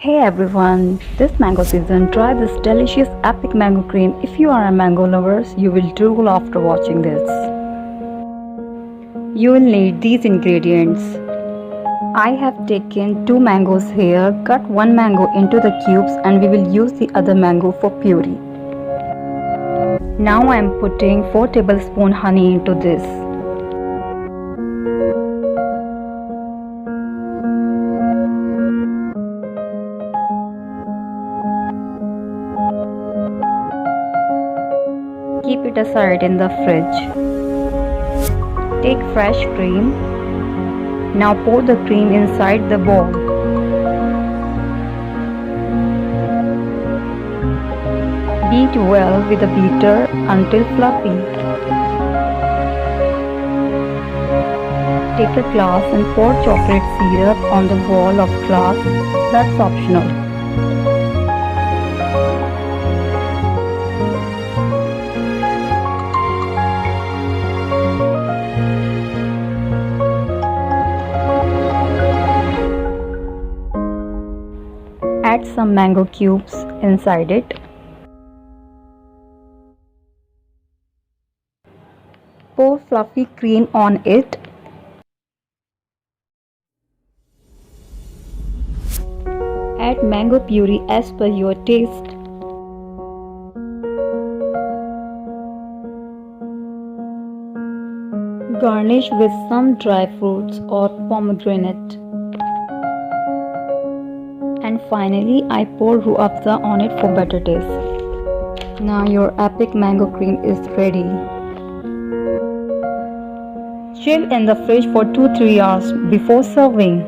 Hey everyone, this mango season, try this delicious epic mango cream. If you are a mango lover, you will drool after watching this. You will need these ingredients. I have taken 2 mangoes here, cut 1 mango into the cubes and we will use the other mango for puree. Now I am putting 4 tablespoons honey into this. Keep it aside in the fridge. Take fresh cream. Now pour the cream inside the bowl. Beat well with a beater until fluffy. Take a glass and pour chocolate syrup on the wall of glass. That's optional. Add some mango cubes inside it. Pour fluffy cream on it. Add mango puree as per your taste. Garnish with some dry fruits or pomegranate. And finally, I pour ROOAFZAAH on it for better taste. Now your epic mango cream is ready. Chill in the fridge for 2-3 hours before serving.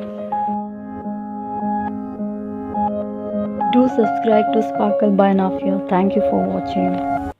Do subscribe to Sparkle by Nafia. Thank you for watching.